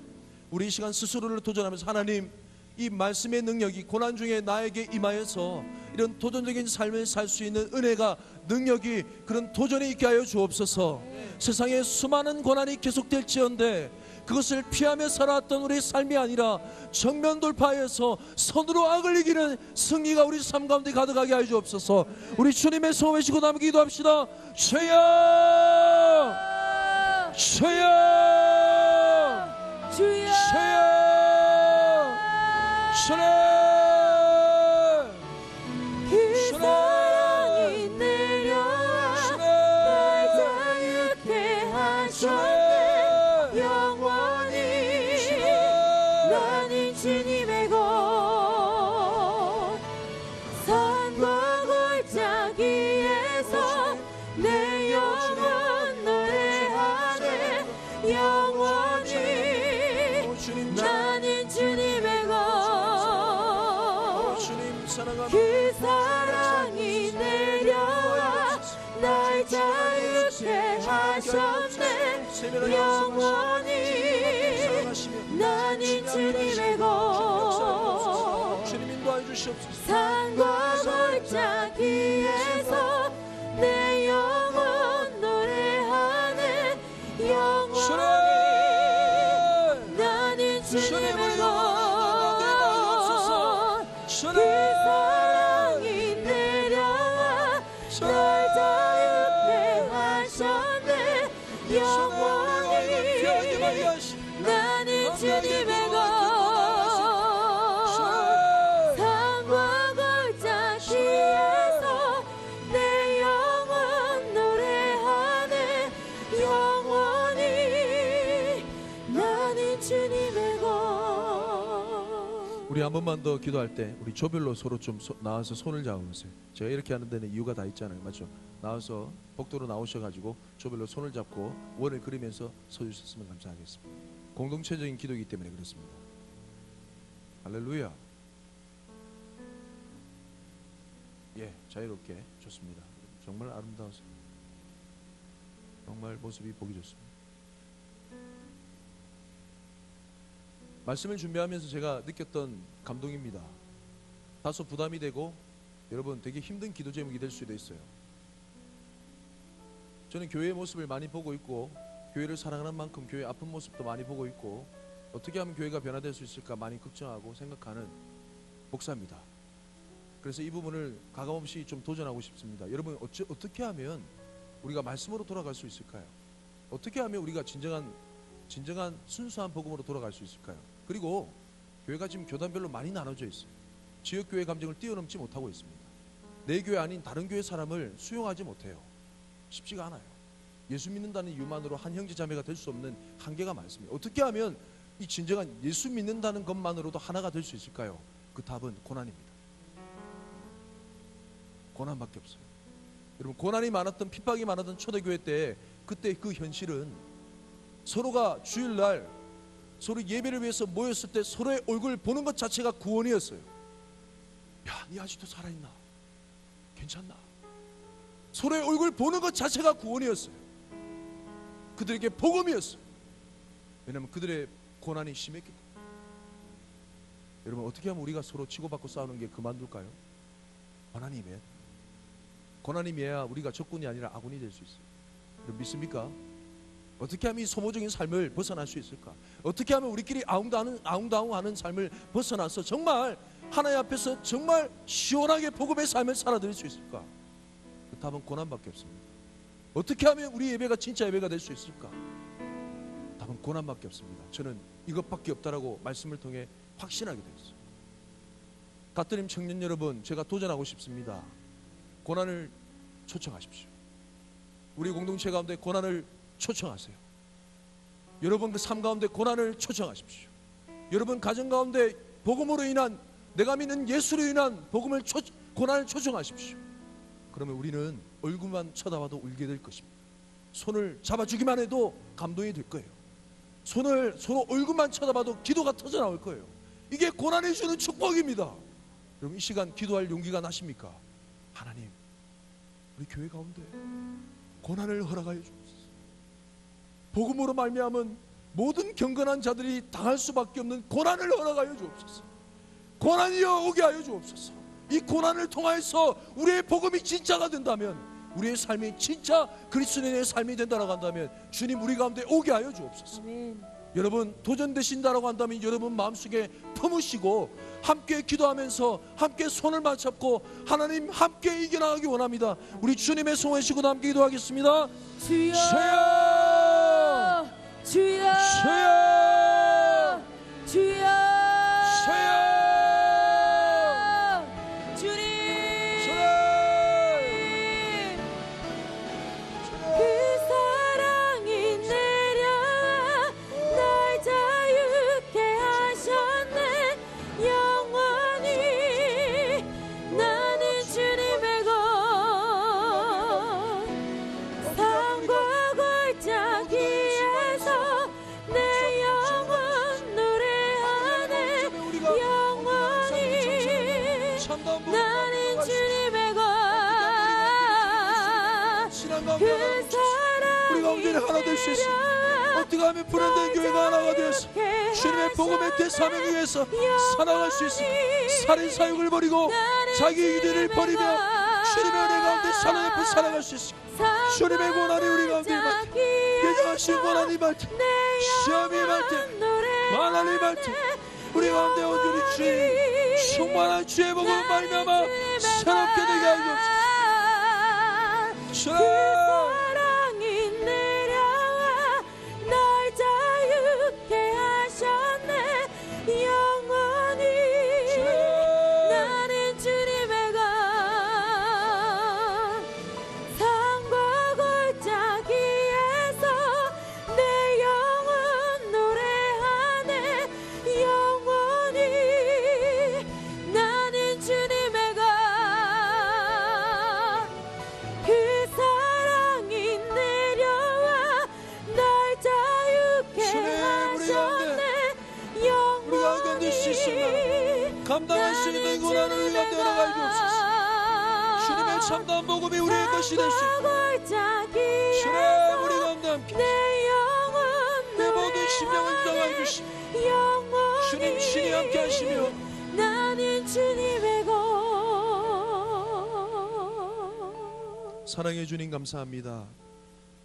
우리 이 시간 스스로를 도전하면서 하나님 이 말씀의 능력이 고난 중에 나에게 임하여서 이런 도전적인 삶을 살 수 있는 은혜가 능력이 그런 도전이 있게 하여 주옵소서. 세상에 수많은 고난이 계속될지언데 그것을 피하며 살아왔던 우리의 삶이 아니라 정면 돌파하여서 선으로 악을 이기는 승리가 우리 삶 가운데 가득하게 하여 주옵소서. 우리 주님의 성을 외치고 남은 기도합시다. 주여 주여 주여 주여 주님 그 사랑이 내려와 날 자유케 하셨네 영원히 나는 주님의 것 산과 골짜기에서 내 영혼 노래하네 영원히 나는 주님의 그 사랑이 내려와 날 자유케 하셨네 영원히 나는 주님의 것 산과 골짜기에서 내 영혼 노래하네 영원히 나는 주님의 것 그 사랑이 내려와 날 자유케 하셨네 영원히 나는 주님의 것 우리 한 번만 더 기도할 때 우리 조별로 서로 좀 나와서 손을 잡으세요. 제가 이렇게 하는 데는 이유가 다 있잖아요, 맞죠? 나와서 복도로 나오셔가지고 조별로 손을 잡고 원을 그리면서 서주셨으면 감사하겠습니다. 공동체적인 기도이기 때문에 그렇습니다. 할렐루야. 예, 자유롭게 좋습니다. 정말 아름다우세요. 정말 모습이 보기 좋습니다. 말씀을 준비하면서 제가 느꼈던 감동입니다. 다소 부담이 되고 여러분 되게 힘든 기도 제목이 될 수도 있어요. 저는 교회의 모습을 많이 보고 있고 교회를 사랑하는 만큼 교회의 아픈 모습도 많이 보고 있고 어떻게 하면 교회가 변화될 수 있을까 많이 걱정하고 생각하는 목사입니다. 그래서 이 부분을 가감없이 좀 도전하고 싶습니다. 여러분 어떻게 하면 우리가 말씀으로 돌아갈 수 있을까요? 어떻게 하면 우리가 진정한 순수한 복음으로 돌아갈 수 있을까요? 그리고 교회가 지금 교단별로 많이 나눠져 있어요. 지역교회 감정을 뛰어넘지 못하고 있습니다. 내 교회 아닌 다른 교회 사람을 수용하지 못해요. 쉽지가 않아요. 예수 믿는다는 이유만으로 한 형제 자매가 될 수 없는 한계가 많습니다. 어떻게 하면 이 진정한 예수 믿는다는 것만으로도 하나가 될 수 있을까요? 그 답은 고난입니다. 고난밖에 없어요. 여러분 고난이 많았던 핍박이 많았던 초대교회 때 그때 그 현실은 서로가 주일날 서로 예배를 위해서 모였을 때 서로의 얼굴 보는 것 자체가 구원이었어요. 야, 네 아직도 살아있나? 괜찮나? 서로의 얼굴 보는 것 자체가 구원이었어요. 그들에게 복음이었어요. 왜냐하면 그들의 고난이 심했기 때문에. 여러분 어떻게 하면 우리가 서로 치고받고 싸우는 게 그만둘까요? 고난임이어야 우리가 적군이 아니라 아군이 될 수 있어요. 여러분 믿습니까? 어떻게 하면 이 소모적인 삶을 벗어날 수 있을까? 어떻게 하면 우리끼리 아웅다웅하는 삶을 벗어나서 정말 하나님 앞에서 정말 시원하게 복음의 삶을 살아드릴 수 있을까? 그 답은 고난밖에 없습니다. 어떻게 하면 우리 예배가 진짜 예배가 될 수 있을까? 답은 고난밖에 없습니다. 저는 이것밖에 없다라고 말씀을 통해 확신하게 되었어요. 가톨릭 청년 여러분, 제가 도전하고 싶습니다. 고난을 초청하십시오. 우리 공동체 가운데 고난을 초청하세요. 여러분 그 삶 가운데 고난을 초청하십시오. 여러분 가정 가운데 복음으로 인한 내가 믿는 예수로 인한 고난을 초청하십시오. 그러면 우리는 얼굴만 쳐다봐도 울게 될 것입니다. 손을 잡아주기만 해도 감동이 될 거예요. 서로 얼굴만 쳐다봐도 기도가 터져 나올 거예요. 이게 고난이 주는 축복입니다. 여러분 이 시간 기도할 용기가 나십니까? 하나님, 우리 교회 가운데 고난을 허락하여 주옵소서. 복음으로 말미암은 모든 경건한 자들이 당할 수밖에 없는 고난을 허락하여 주옵소서. 고난이여 오게 하여 주옵소서. 이 고난을 통하여서 우리의 복음이 진짜가 된다면, 우리의 삶이 진짜 그리스도인의 삶이 된다라고 한다면 주님 우리 가운데 오게 하여 주옵소서. 아멘. 여러분 도전되신다라고 한다면 여러분 마음속에 품으시고 함께 기도하면서 함께 손을 맞잡고 하나님 함께 이겨나가기 원합니다. 우리 주님의 손을 쥐고 함께 기도하겠습니다. 주여, 주여, 주여, 주여, 주여. 하나 될 수 있습니다. 어떻게 하면 불안된 교회가 하나가 되어서 주님의 복음의 대사명 위해서 살아갈 수 있습니까? 살인 사욕을 버리고 자기 의리를 버리며 주님의 은혜 가운데 하나님 앞에 살아갈 수 있습니다. 주님의 고난이 우리 가운데 임할 때, 예정하신 고난이 임할 때, 시험이 임할 때, 만난이 임할 때 우리 가운데 온전히 주의 충만한 주의 복음 말미암아 새롭게 되게 하여 주옵소서. 참다운 복음이 우리의 것이 될 수 있도록 주님 우리 가운데 함께 내 모든 심령을 인정하여 주시며 주님 신이 함께 하시며 나는 주님의 것. 사랑해 주님 감사합니다.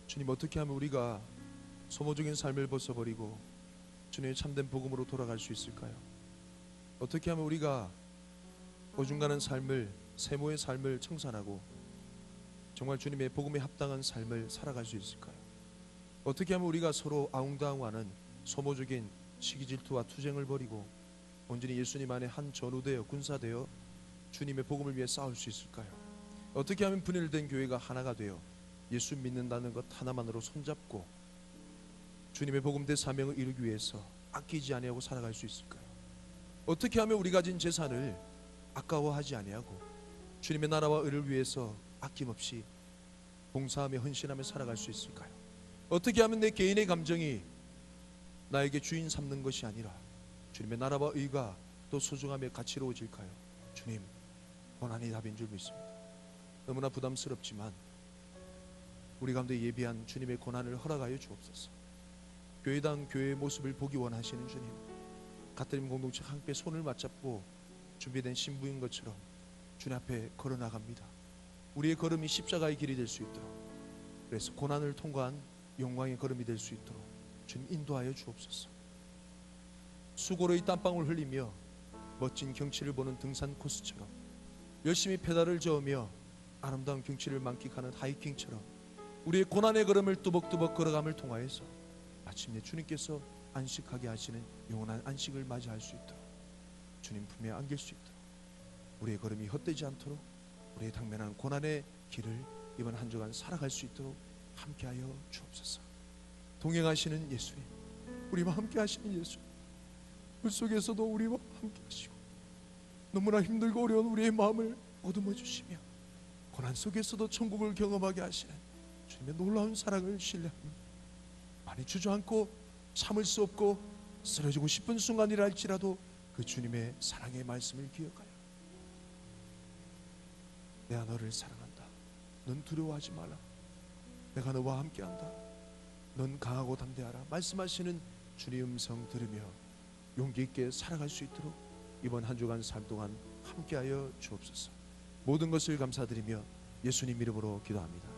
주님 어떻게 하면 우리가 소모적인 삶을 벗어버리고 주님의 참된 복음으로 돌아갈 수 있을까요? 어떻게 하면 우리가 어중간한 삶을 세모의 삶을 청산하고 정말 주님의 복음에 합당한 삶을 살아갈 수 있을까요? 어떻게 하면 우리가 서로 아웅다웅하는 소모적인 시기질투와 투쟁을 벌이고 온전히 예수님 안에 한 전우되어 군사되어 주님의 복음을 위해 싸울 수 있을까요? 어떻게 하면 분열된 교회가 하나가 되어 예수 믿는다는 것 하나만으로 손잡고 주님의 복음대 사명을 이루기 위해서 아끼지 아니하고 살아갈 수 있을까요? 어떻게 하면 우리 가진 재산을 아까워하지 아니하고 주님의 나라와 의를 위해서 아낌없이 봉사하며 헌신하며 살아갈 수 있을까요? 어떻게 하면 내 개인의 감정이 나에게 주인 삼는 것이 아니라 주님의 나라와 의가 또 소중하며 가치로워질까요? 주님, 고난이 답인 줄 믿습니다. 너무나 부담스럽지만 우리 가운데 예비한 주님의 고난을 허락하여 주옵소서. 교회당 교회의 모습을 보기 원하시는 주님, 가톨릭 공동체 함께 손을 맞잡고 준비된 신부인 것처럼 주님 앞에 걸어나갑니다. 우리의 걸음이 십자가의 길이 될 수 있도록, 그래서 고난을 통과한 영광의 걸음이 될 수 있도록 주님 인도하여 주옵소서. 수고로 이 땀방울 흘리며 멋진 경치를 보는 등산 코스처럼 열심히 페달을 저으며 아름다운 경치를 만끽하는 하이킹처럼 우리의 고난의 걸음을 뚜벅뚜벅 걸어감을 통하여서 마침내 주님께서 안식하게 하시는 영원한 안식을 맞이할 수 있도록 주님 품에 안길 수 있도록 우리의 걸음이 헛되지 않도록 우리의 당면한 고난의 길을 이번 한 주간 살아갈 수 있도록 함께하여 주옵소서. 동행하시는 예수님, 우리와 함께하시는 예수님, 그 속에서도 우리와 함께하시고 너무나 힘들고 어려운 우리의 마음을 보듬어 주시며 고난 속에서도 천국을 경험하게 하시는 주님의 놀라운 사랑을 신뢰합니다. 많이 주저앉고 참을 수 없고 쓰러지고 싶은 순간이라 할지라도 그 주님의 사랑의 말씀을 기억하여 내가 너를 사랑한다. 넌 두려워하지 말라. 내가 너와 함께한다. 넌 강하고 담대하라. 말씀하시는 주님의 음성 들으며 용기 있게 살아갈 수 있도록 이번 한 주간 삶 동안 함께하여 주옵소서. 모든 것을 감사드리며 예수님 이름으로 기도합니다.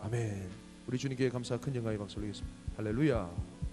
아멘. 우리 주님께 감사 큰 영광의 박수 올리겠습니다. 할렐루야.